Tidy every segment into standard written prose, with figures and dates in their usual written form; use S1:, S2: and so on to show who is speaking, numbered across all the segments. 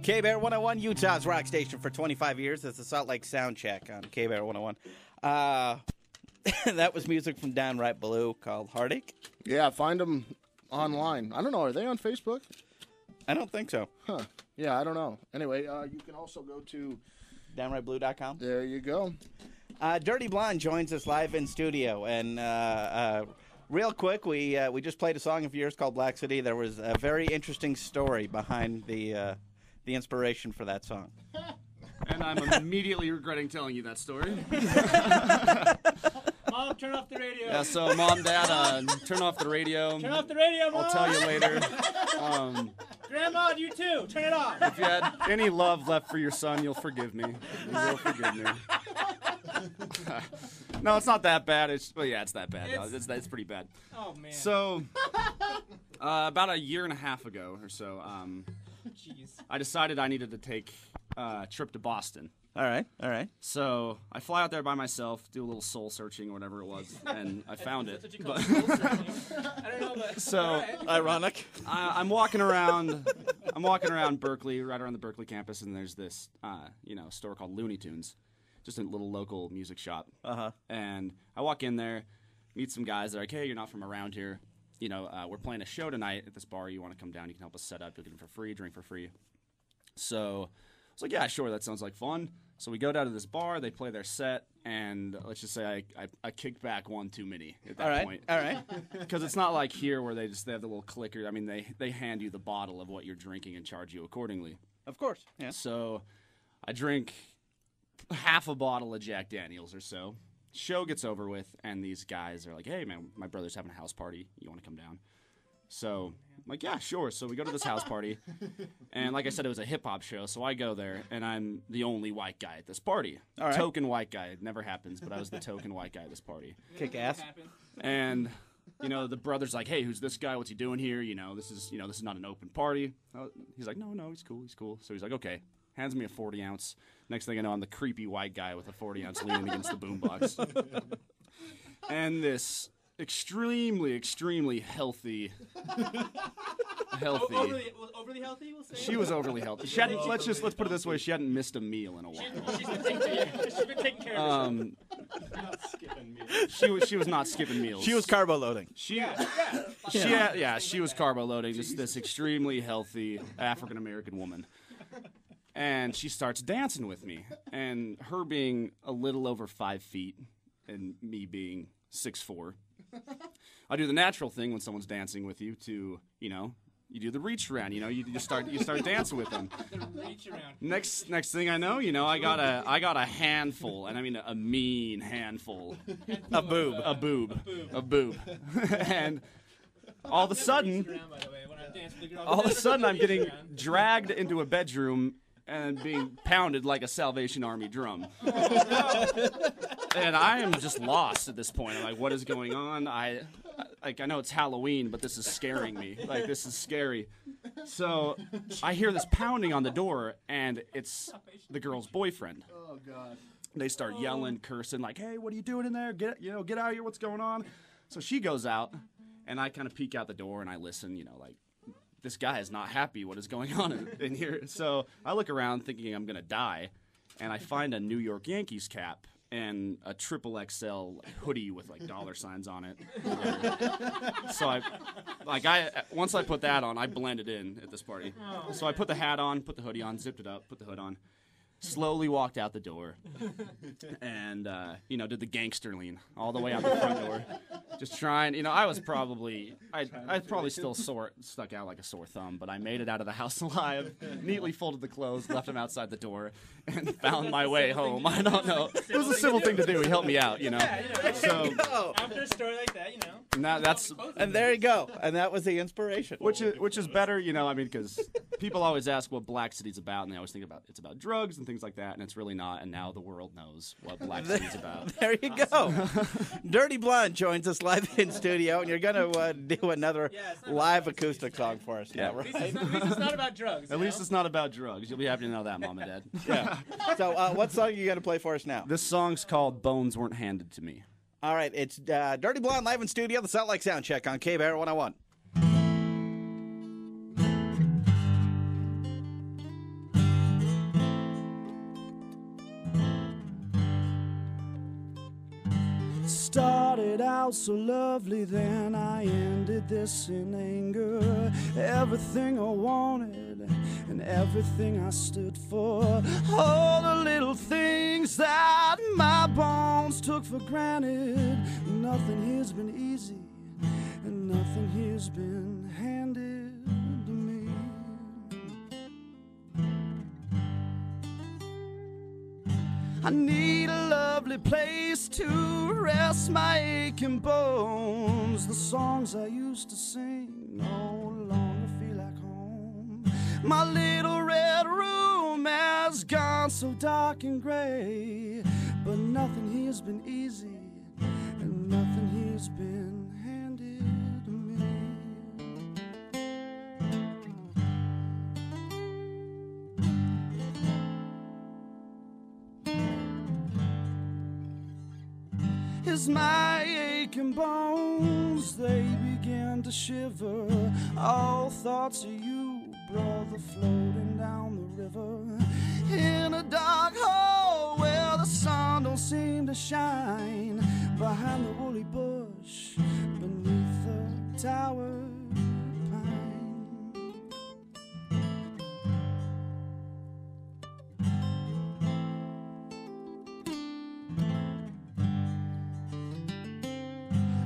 S1: KBER 101, Utah's rock station for 25 years. It's the Salt Lake Soundcheck on KBER 101. That was music from Downright Blue called Heartache.
S2: Yeah, find them online. I don't know. Are they on Facebook?
S1: I don't think so.
S2: Huh. Yeah, I don't know. Anyway, you can also go to
S1: DownrightBlue.com.
S2: There you go.
S1: Dirty Blonde joins us live in studio. And real quick, we just played a song of yours called Black City. There was a very interesting story behind the inspiration for that song.
S3: And I'm immediately regretting telling you that story.
S4: Mom, turn off the radio.
S3: Yeah, so Mom, Dad, turn off the radio.
S4: Turn off the radio, Mom.
S3: I'll tell you later.
S4: Grandma, you too. Turn it off.
S3: If you had any love left for your son, you'll forgive me. You will forgive me. No, it's not that bad. It's that bad. It's pretty bad.
S4: Oh, man.
S3: So, about a year and a half ago or so,
S4: Jeez.
S3: I decided I needed to take a trip to Boston.
S1: All right.
S3: So I fly out there by myself, do a little soul searching or whatever it was, and I found it.
S4: That's what you call soul searching. I don't know, but
S3: So
S4: right.
S1: Ironic.
S3: I'm walking around Berkeley, right around the Berkeley campus, and there's this store called Looney Tunes, just a little local music shop. And I walk in there, meet some guys. They're like, "Hey, you're not from around here. We're playing a show tonight at this bar. You want to come down? You can help us set up. You'll get it for free, drink for free." So I was like, "Yeah, sure. That sounds like fun." So we go down to this bar. They play their set, and let's just say I kicked back one too many at that point.
S1: All right.
S3: Because it's not like here where they have the little clicker. I mean, they hand you the bottle of what you're drinking and charge you accordingly.
S1: Of course. Yeah.
S3: So I drink half a bottle of Jack Daniels or so. Show gets over with, and these guys are like, "Hey, man, my brother's having a house party. You want to come down?" So I'm like, "Yeah, sure." So we go to this house party, and like I said, it was a hip-hop show, so I go there, and I'm the only white guy at this party.
S1: All right.
S3: Token white guy. It never happens, but I was the token white guy at this party.
S1: Kick ass.
S3: And the brother's like, "Hey, who's this guy? What's he doing here? This is not an open party." He's like, "No, he's cool." So he's like, "Okay." Hands me a 40-ounce. Next thing I know, I'm the creepy white guy with a 40-ounce leaning against the boombox. And this extremely, extremely healthy.
S4: Overly healthy, we'll say?
S3: She was overly healthy. She hadn't, let's put it this way, she hadn't missed a meal in a while.
S4: She's been taking care of herself.
S5: Not skipping me.
S3: She was not skipping meals.
S1: She was carbo loading.
S3: She was carbo loading. Just this extremely healthy African-American woman. And she starts dancing with me. And her being a little over 5 feet and me being 6'4", I do the natural thing when someone's dancing with you to, you do the reach around. You start dancing with them.
S4: The reach around.
S3: Next thing I know, I got a handful, and I mean a mean handful. A boob. And all of a sudden, I'm getting dragged into a bedroom and being pounded like a Salvation Army drum. And I am just lost at this point. I'm like, what is going on? I know it's Halloween, but this is scaring me. Like, this is scary. So I hear this pounding on the door, and it's the girl's boyfriend.
S2: Oh, God.
S3: They start yelling, cursing, like, "Hey, what are you doing in there? Get out of here. What's going on?" So she goes out, and I kind of peek out the door, and I listen, like, this guy is not happy. What is going on in here? So I look around thinking I'm going to die, and I find a New York Yankees cap and a XXL hoodie with, like, dollar signs on it. So once I put that on, I blended in at this party. So I put the hat on, put the hoodie on, zipped it up, put the hood on, slowly walked out the door, and, did the gangster lean all the way out the front door. Just trying, I was probably, I probably still stuck out like a sore thumb, but I made it out of the house alive, neatly folded the clothes, left them outside the door, and found my way home. I don't know. It was a civil thing to do. He helped me out, So
S4: After a story like that,
S1: And there you go. And that was the inspiration.
S3: Which is better, because people always ask what Black City's about, and they always think it's about drugs and things like that, and it's really not. And now the world knows what Black City's about.
S1: There you go. Dirty Blonde joins us live in studio, and you're going to do another live acoustic song for us now, right?
S4: At least it's not about drugs.
S3: At least it's not about drugs. You'll be happy to know that, Mom and Dad.
S1: Yeah. So what song are you going to play for us now?
S3: This song's called Bones Weren't Handed to Me.
S1: All right. It's Dirty Blonde live in studio, the Salt Lake Soundcheck on KBER 101.
S6: started out so lovely, then I ended this in anger. Everything I wanted and everything I stood for, all the little things that my bones took for granted. Nothing here's been easy and nothing here's been handed to me. I need a lovely place to rest my aching bones. The songs I used to sing no longer feel like home. My little red room has gone so dark and gray, but nothing here's been easy and nothing here's been handed to me. As my aching bones, they begin to shiver, all thoughts of you, brother, floating down the river. In a dark hole where the sun don't seem to shine, behind the woolly bush, beneath the tower pine.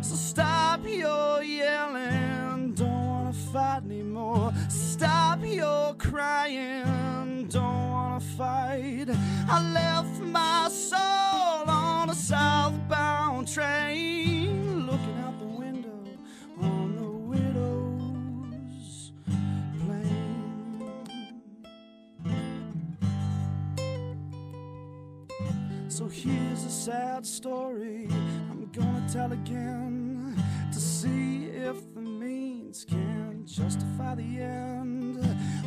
S6: So stop your yelling, don't wanna fight anymore. Stop your crying, don't wanna fight. I left my soul on a southbound train, looking out the window on the widow's plain. So here's a sad story I'm gonna tell again, to see if the means can justify the end.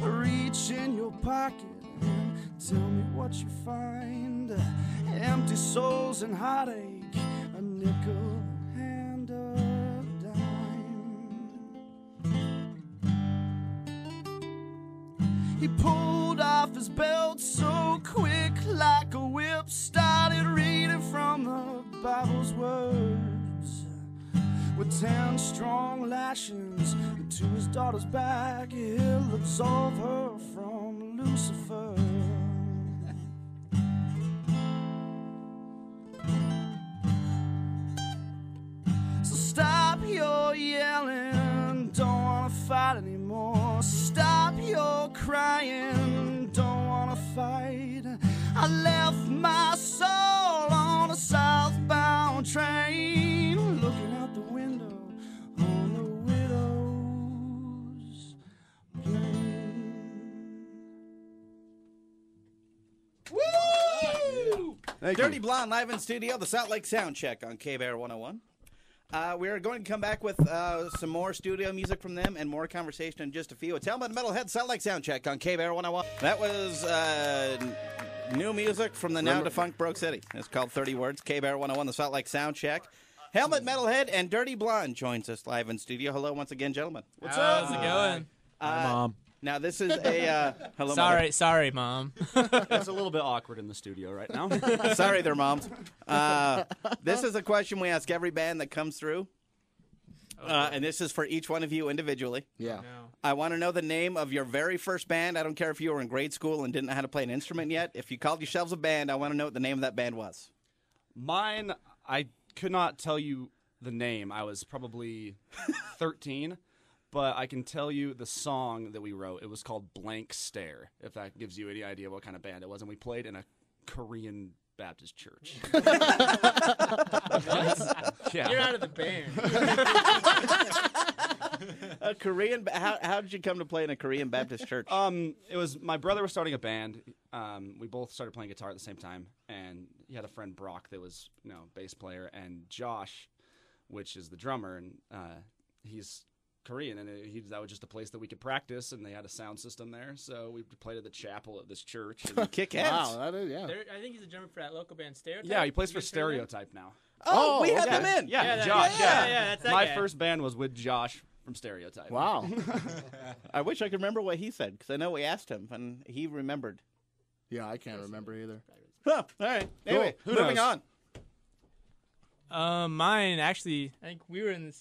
S6: Reach in your pocket and tell me what you find. Empty souls and heartache, a nickel and a dime. He pulled off his belt so quick like a whip, started reading from the Bible's words. With 10 strong lashings to his daughter's back, he'll absolve her from Lucifer. So stop your yelling, don't wanna fight anymore. Stop your crying, don't wanna fight. I left my soul on a southbound train, looking out the window on the widow's plain.
S1: Woo!
S2: Thank
S1: Dirty
S2: you.
S1: Blonde live in studio, the Salt Lake Soundcheck on KBER 101. We are going to come back with some more studio music from them and more conversation in just a few. It's Helmet Metalhead Salt Lake Soundcheck on KBER 101. That was new music from the now defunct Broke City. It's called 30 Words. KBER 101, the Salt Lake Soundcheck. Helmet Metalhead and Dirty Blonde joins us live in studio. Hello once again, gentlemen.
S7: What's up? How's it going?
S2: Mom.
S1: Now this is a hello.
S7: Sorry, Mom.
S3: It's a little bit awkward in the studio right now.
S1: Mother. Sorry, there, moms. This is a question we ask every band that comes through, and this is for each one of you individually.
S2: Yeah.
S7: No.
S1: I want to know the name of your very first band. I don't care if you were in grade school and didn't know how to play an instrument yet. If you called yourselves a band, I want to know what the name of that band was.
S3: Mine, I could not tell you the name. I was probably 13, but I can tell you the song that we wrote. It was called Blank Stare, if that gives you any idea what kind of band it was. And we played in a Korean Baptist church.
S7: What?
S3: Yeah.
S7: You're out of the band.
S1: A Korean. How did you come to play in a Korean Baptist church?
S3: It was my brother was starting a band. We both started playing guitar at the same time, and he had a friend Brock that was, bass player, and Josh, which is the drummer, and he's Korean, and that was just a place that we could practice, and they had a sound system there, so we played at the chapel at this church. And,
S1: Kick ass.
S2: Wow, that is, yeah.
S7: I think he's a drummer for that local band Stereotype.
S3: yeah, he plays
S7: You
S3: for
S7: guys heard of them?
S3: Stereotype now.
S1: Oh, we had
S2: okay.
S1: them in.
S3: Yeah,
S7: that-
S3: Josh.
S7: yeah, that's that
S3: My
S7: guy.
S3: first band was with Josh from Stereotype.
S2: Wow.
S1: I wish I could remember what he said, because I know we asked him, and he remembered.
S2: Yeah, I can't remember either.
S1: Huh, all right. Anyway,
S2: Who
S1: moving
S2: knows?
S1: on.
S7: Mine actually. I think we were in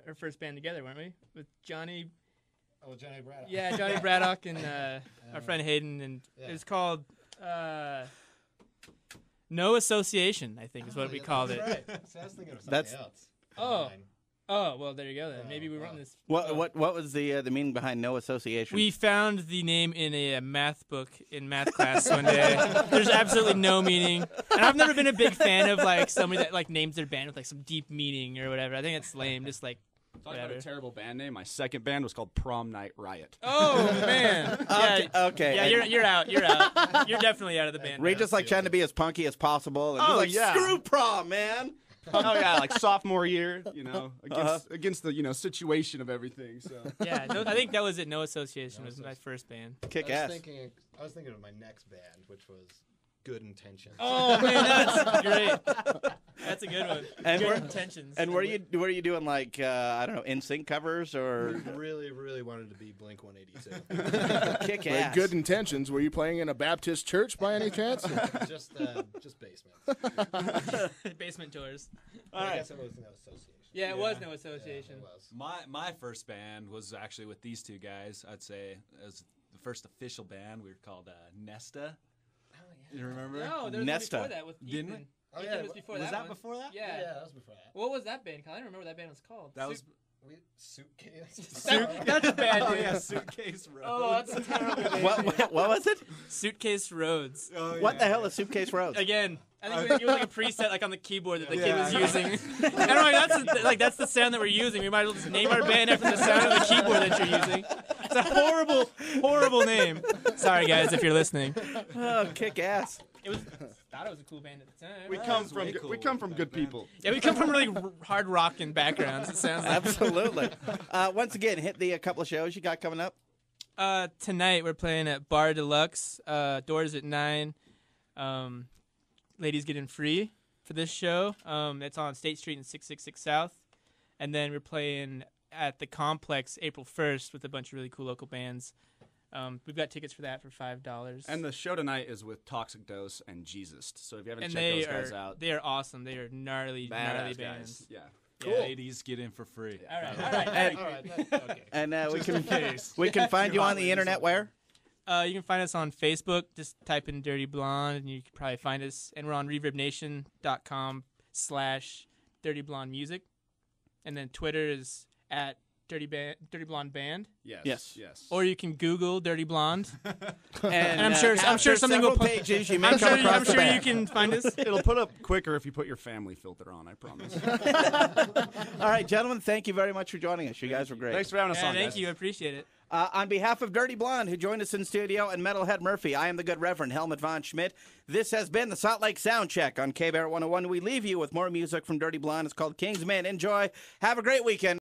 S7: our first band together, weren't we? With Johnny.
S5: Oh, Johnny Braddock.
S7: Yeah, Johnny Braddock and our friend Hayden, and it's called No Association. I think is what we called it.
S5: Right. So I was thinking of something
S1: That's-
S5: else.
S7: Oh, well, there you go then. Maybe we were on this.
S1: What was the meaning behind no association?
S7: We found the name in a math book in math class one day. There's absolutely no meaning, and I've never been a big fan of like somebody that like names their band with like some deep meaning or whatever. I think it's lame. Just like
S3: Talking about a
S7: whatever.
S3: terrible band name. My second band was called Prom Night Riot.
S7: Oh man.
S1: Okay.
S7: Yeah, you're out. You're out. You're definitely out of the band.
S1: Were you
S7: now.
S1: just like trying to be as punky as possible? And
S3: Oh,
S1: just like,
S3: yeah.
S1: screw prom, man.
S3: Oh yeah, like sophomore year, against the situation of everything. So
S7: Yeah, no, I think that was it. No Association was my first band.
S1: Kick
S5: I
S1: ass.
S5: was thinking of my next band, which was Good Intentions.
S7: Oh man, that's great. That's a good one.
S1: And
S7: Good
S1: we're-
S7: intentions.
S1: And were you doing like I don't know, NSYNC covers or
S5: Really, really wanted to be Blink 182.
S1: kick
S2: Like,
S1: ass?
S2: good intentions. Were you playing in a Baptist church by any chance?
S5: just basement.
S7: Basement tours.
S5: I guess it was no association.
S7: Yeah, it was No Association.
S5: It was.
S8: My first band was actually with these two guys. I'd say as the first official band. We were called Nesta. You remember?
S7: No, there was
S1: Nesta.
S7: one before that with
S8: Didn't
S7: Ethan.
S5: Oh,
S7: Ethan
S5: yeah,
S7: was before
S8: Was
S7: that
S8: that
S7: one.
S8: before that?
S7: Yeah.
S5: Yeah, that was before that.
S7: What was that band called? I don't remember what that band was called.
S8: That was
S5: Suitcase.
S7: That's a bad
S8: oh
S7: name.
S8: yeah, Suitcase Road.
S7: Oh, that's a terrible name.
S1: What was it?
S7: Suitcase Roads.
S8: Oh,
S1: What
S8: yeah.
S1: the hell is Suitcase Road?
S7: Again, I think it was like a preset like on the keyboard that the kid was using. And I'm like, that's the sound that we're using. We might as well just name our band after the sound of the keyboard that you're using. It's a horrible, horrible name. Sorry guys if you're listening.
S1: Oh, kick ass.
S7: Thought it was a cool band at the time.
S3: We come from good people.
S7: Yeah, we come from really hard rocking backgrounds. It sounds like.
S1: Absolutely. Once again, hit the couple of shows you got coming up.
S7: Tonight we're playing at Bar Deluxe. Doors at 9. Ladies get in free for this show. It's on State Street and 666 South. And then we're playing at the Complex April 1st with a bunch of really cool local bands. We've got tickets for that for $5.
S3: And the show tonight is with Toxic Dose and Jesus. So if you haven't
S7: And
S3: checked those guys out,
S7: they are awesome. They are gnarly
S3: badass
S7: bands.
S3: guys. Yeah.
S8: Ladies get in for free.
S7: All right.
S5: Okay.
S1: And we can find you on the internet where?
S7: You can find us on Facebook. Just type in Dirty Blonde, and you can probably find us. And we're on ReverbNation.com/Dirty Blonde Music. And then Twitter is at Dirty Blonde Band.
S3: Yes.
S7: Or you can Google Dirty Blonde.
S1: And
S7: I'm sure something will
S1: several
S7: put.
S1: pages you may
S7: I'm
S1: come across
S7: sure
S1: the
S7: you
S1: band.
S7: can find us.
S3: It'll put up quicker if you put your family filter on, I promise.
S1: All right, gentlemen, thank you very much for joining us. You guys were great.
S3: Thanks for having us
S7: Yeah,
S3: on,
S7: thank
S3: guys.
S7: you. I appreciate it.
S1: On behalf of Dirty Blonde, who joined us in studio, and Metalhead Murphy, I am the good Reverend Helmut von Schmidt. This has been the Salt Lake Soundcheck on KBER 101. We leave you with more music from Dirty Blonde. It's called Kingsman. Enjoy. Have a great weekend.